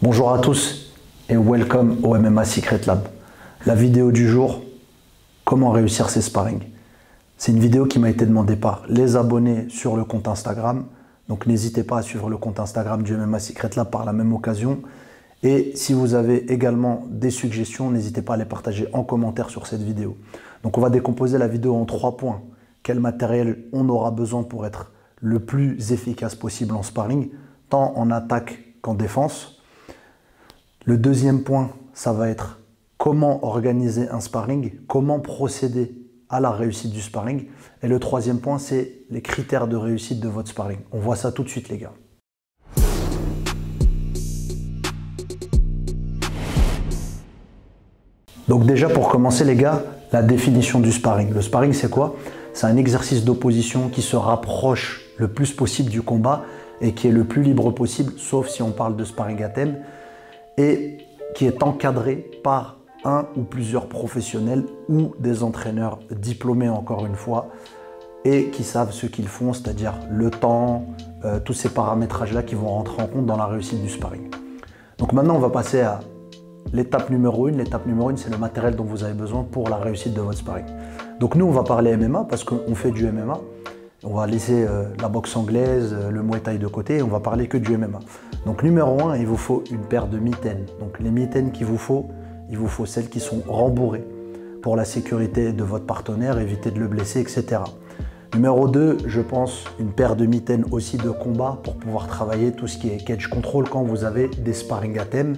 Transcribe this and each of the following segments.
Bonjour à tous et welcome au MMA Secret Lab. La vidéo du jour, comment réussir ses sparring. C'est une vidéo qui m'a été demandée par les abonnés sur le compte Instagram. Donc n'hésitez pas à suivre le compte Instagram du MMA Secret Lab par la même occasion. Et si vous avez également des suggestions, n'hésitez pas à les partager en commentaire sur cette vidéo. Donc on va décomposer la vidéo en 3 points. Quel matériel on aura besoin pour être le plus efficace possible en sparring, tant en attaque qu'en défense. Le deuxième point, ça va être comment organiser un sparring, comment procéder à la réussite du sparring. Et le troisième point, c'est les critères de réussite de votre sparring. On voit ça tout de suite, les gars. Donc déjà, pour commencer, les gars, la définition du sparring. Le sparring, c'est quoi? C'est un exercice d'opposition qui se rapproche le plus possible du combat et qui est le plus libre possible, sauf si on parle de sparring à thème, et qui est encadré par un ou plusieurs professionnels ou des entraîneurs diplômés encore une fois et qui savent ce qu'ils font, c'est-à-dire le temps, tous ces paramétrages-là qui vont rentrer en compte dans la réussite du sparring. Donc maintenant, on va passer à l'étape numéro 1. L'étape numéro 1, c'est le matériel dont vous avez besoin pour la réussite de votre sparring. Donc nous, on va parler MMA parce qu'on fait du MMA. On va laisser la boxe anglaise, le Muay Thai de côté et on va parler que du MMA. Donc numéro 1, il vous faut une paire de mitaines. Donc les mitaines qu'il vous faut, il vous faut celles qui sont rembourrées pour la sécurité de votre partenaire, éviter de le blesser, etc. Numéro 2, je pense une paire de mitaines aussi de combat pour pouvoir travailler tout ce qui est cage control quand vous avez des sparring à thème.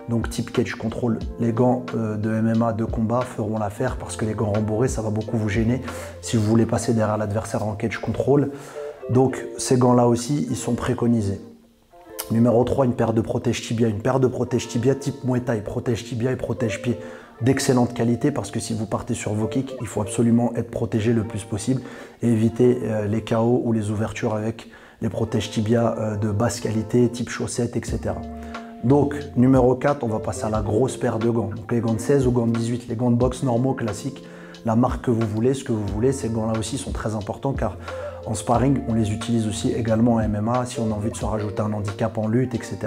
Donc type cage control, les gants de MMA de combat feront l'affaire parce que les gants rembourrés, ça va beaucoup vous gêner si vous voulez passer derrière l'adversaire en cage control. Donc ces gants-là aussi, ils sont préconisés. Numéro 3, une paire de protège tibia. Une paire de protège tibia type Muay Thai, protège tibia et protège pied d'excellente qualité parce que si vous partez sur vos kicks, il faut absolument être protégé le plus possible et éviter les KO ou les ouvertures avec les protège tibia de basse qualité, type chaussettes, etc. Donc, numéro 4, on va passer à la grosse paire de gants. Donc les gants de 16 ou gants de 18, les gants de boxe normaux, classiques, la marque que vous voulez, ce que vous voulez. Ces gants-là aussi sont très importants car en sparring, on les utilise aussi également en MMA si on a envie de se rajouter un handicap en lutte, etc.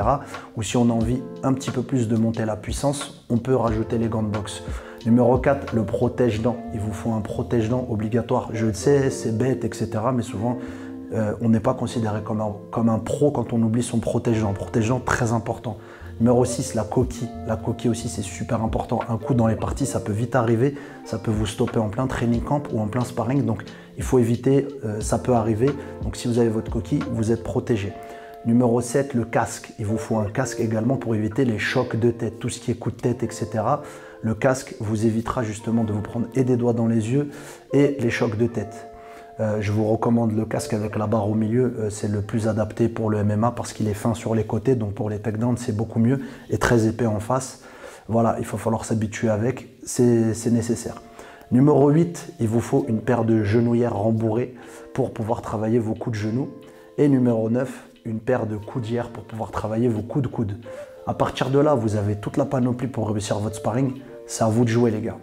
Ou si on a envie un petit peu plus de monter la puissance, on peut rajouter les gants de boxe. Numéro 4, le protège-dents. Il vous faut un protège-dents obligatoire. Je le sais, c'est bête, etc. Mais souvent, on n'est pas considéré comme un pro quand on oublie son protège-dents. Protège-dents très important. Numéro 6, la coquille. La coquille aussi, c'est super important. Un coup dans les parties, ça peut vite arriver. Ça peut vous stopper en plein training camp ou en plein sparring. Donc, il faut éviter, ça peut arriver. Donc, si vous avez votre coquille, vous êtes protégé. Numéro 7, le casque. Il vous faut un casque également pour éviter les chocs de tête, tout ce qui est coup de tête, etc. Le casque vous évitera justement de vous prendre et des doigts dans les yeux et les chocs de tête. Je vous recommande le casque avec la barre au milieu, c'est le plus adapté pour le MMA parce qu'il est fin sur les côtés, donc pour les takedowns c'est beaucoup mieux et très épais en face. Voilà, il va falloir s'habituer avec, c'est nécessaire. Numéro 8, il vous faut une paire de genouillères rembourrées pour pouvoir travailler vos coups de genoux. Et numéro 9, une paire de coudières pour pouvoir travailler vos coups de coude. À partir de là, vous avez toute la panoplie pour réussir votre sparring, c'est à vous de jouer les gars.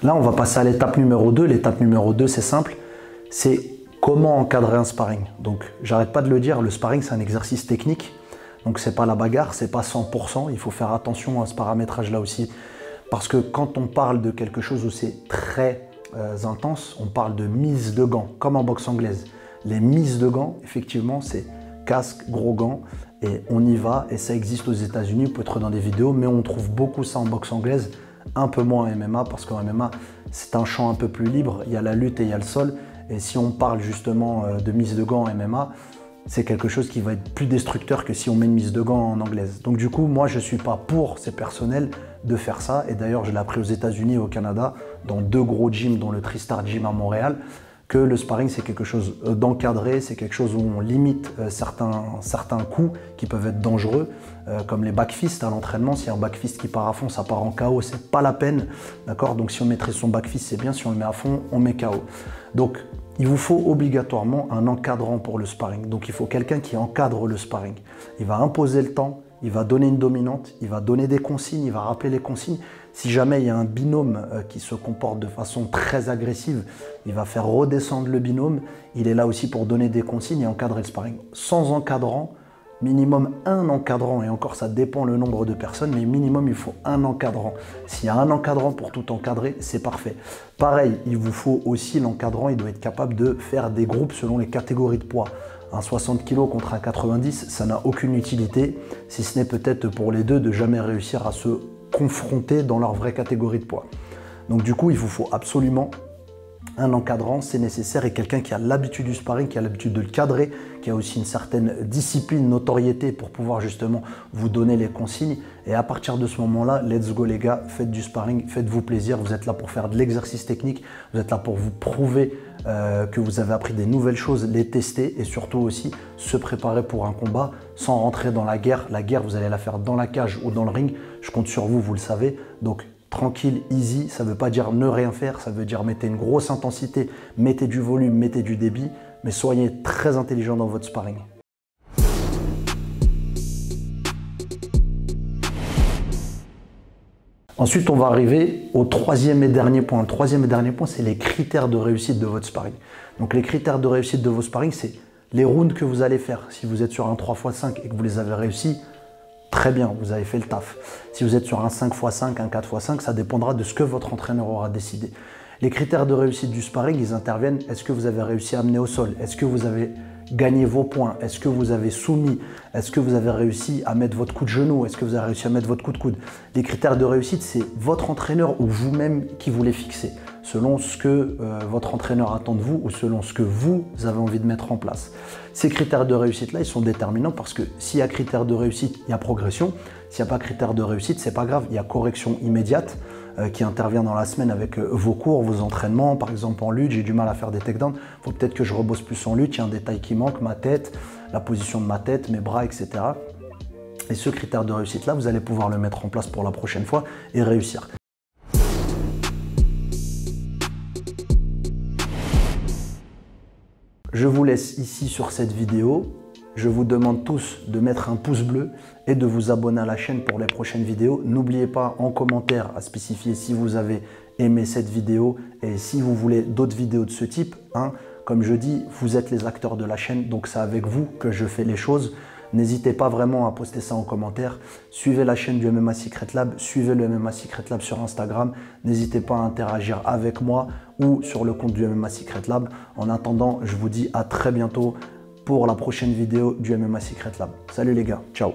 Là, on va passer à l'étape numéro 2. L'étape numéro 2, c'est simple. C'est comment encadrer un sparring. Donc, j'arrête pas de le dire, le sparring, c'est un exercice technique. Donc, c'est pas la bagarre, c'est pas 100%. Il faut faire attention à ce paramétrage-là aussi. Parce que quand on parle de quelque chose où c'est très intense, on parle de mise de gants, comme en boxe anglaise. Les mises de gants, effectivement, c'est casque, gros gants, et on y va. Et ça existe aux États-Unis, peut-être dans des vidéos, mais on trouve beaucoup ça en boxe anglaise. Un peu moins en MMA parce qu'en MMA c'est un champ un peu plus libre, il y a la lutte et il y a le sol et si on parle justement de mise de gants en MMA c'est quelque chose qui va être plus destructeur que si on met une mise de gants en anglaise. Donc du coup moi je suis pas pour ces personnels de faire ça et d'ailleurs je l'ai appris aux États-Unis et au Canada dans 2 gros gyms dont le Tristar Gym à Montréal que le sparring c'est quelque chose d'encadré, c'est quelque chose où on limite certains coups qui peuvent être dangereux, comme les backfists à l'entraînement. S'il y a un backfist qui part à fond, ça part en KO, c'est pas la peine, d'accord? Donc si on mettrait son backfist c'est bien, si on le met à fond, on met KO. Donc il vous faut obligatoirement un encadrant pour le sparring. Donc il faut quelqu'un qui encadre le sparring. Il va imposer le temps, il va donner une dominante, il va donner des consignes, il va rappeler les consignes. Si jamais il y a un binôme qui se comporte de façon très agressive, il va faire redescendre le binôme. Il est là aussi pour donner des consignes et encadrer le sparring. Sans encadrant, minimum un encadrant, et encore ça dépend le nombre de personnes, mais minimum il faut un encadrant. S'il y a un encadrant pour tout encadrer, c'est parfait. Pareil, il vous faut aussi l'encadrant, il doit être capable de faire des groupes selon les catégories de poids. Un 60 kg contre un 90, ça n'a aucune utilité, si ce n'est peut-être pour les deux de jamais réussir à se confronter dans leur vraie catégorie de poids. Donc du coup, il vous faut absolument un encadrant, c'est nécessaire, et quelqu'un qui a l'habitude du sparring, qui a l'habitude de le cadrer, qui a aussi une certaine discipline, notoriété pour pouvoir justement vous donner les consignes. Et à partir de ce moment-là, let's go les gars, faites du sparring, faites-vous plaisir. Vous êtes là pour faire de l'exercice technique, vous êtes là pour vous prouver que vous avez appris des nouvelles choses, les tester et surtout aussi se préparer pour un combat sans rentrer dans la guerre. La guerre, vous allez la faire dans la cage ou dans le ring. Je compte sur vous, vous le savez. Donc tranquille, easy, ça ne veut pas dire ne rien faire, ça veut dire mettez une grosse intensité, mettez du volume, mettez du débit, mais soyez très intelligent dans votre sparring. Ensuite, on va arriver au troisième et dernier point. Le troisième et dernier point, c'est les critères de réussite de votre sparring. Donc les critères de réussite de vos sparring, c'est les rounds que vous allez faire. Si vous êtes sur un 3x5 et que vous les avez réussis, très bien, vous avez fait le taf. Si vous êtes sur un 5x5, un 4x5, ça dépendra de ce que votre entraîneur aura décidé. Les critères de réussite du sparring, ils interviennent. Est-ce que vous avez réussi à amener au sol? Est-ce que vous avez gagné vos points? Est-ce que vous avez soumis? Est-ce que vous avez réussi à mettre votre coup de genou? Est-ce que vous avez réussi à mettre votre coup de coude? Les critères de réussite, c'est votre entraîneur ou vous-même qui vous les fixez, selon ce que votre entraîneur attend de vous ou selon ce que vous avez envie de mettre en place. Ces critères de réussite-là, ils sont déterminants parce que s'il y a critères de réussite, il y a progression. S'il n'y a pas critères de réussite, c'est pas grave, il y a correction immédiate qui intervient dans la semaine avec vos cours, vos entraînements. Par exemple, en lutte, j'ai du mal à faire des takedowns. Il faut peut-être que je rebosse plus en lutte. Il y a un détail qui manque, ma tête, la position de ma tête, mes bras, etc. Et ce critère de réussite-là, vous allez pouvoir le mettre en place pour la prochaine fois et réussir. Je vous laisse ici sur cette vidéo. Je vous demande tous de mettre un pouce bleu et de vous abonner à la chaîne pour les prochaines vidéos. N'oubliez pas en commentaire à spécifier si vous avez aimé cette vidéo et si vous voulez d'autres vidéos de ce type. Comme je dis, vous êtes les acteurs de la chaîne, donc c'est avec vous que je fais les choses. N'hésitez pas vraiment à poster ça en commentaire. Suivez la chaîne du MMA Secret Lab, suivez le MMA Secret Lab sur Instagram. N'hésitez pas à interagir avec moi ou sur le compte du MMA Secret Lab. En attendant, je vous dis à très bientôt pour la prochaine vidéo du MMA Secret Lab. Salut les gars, ciao.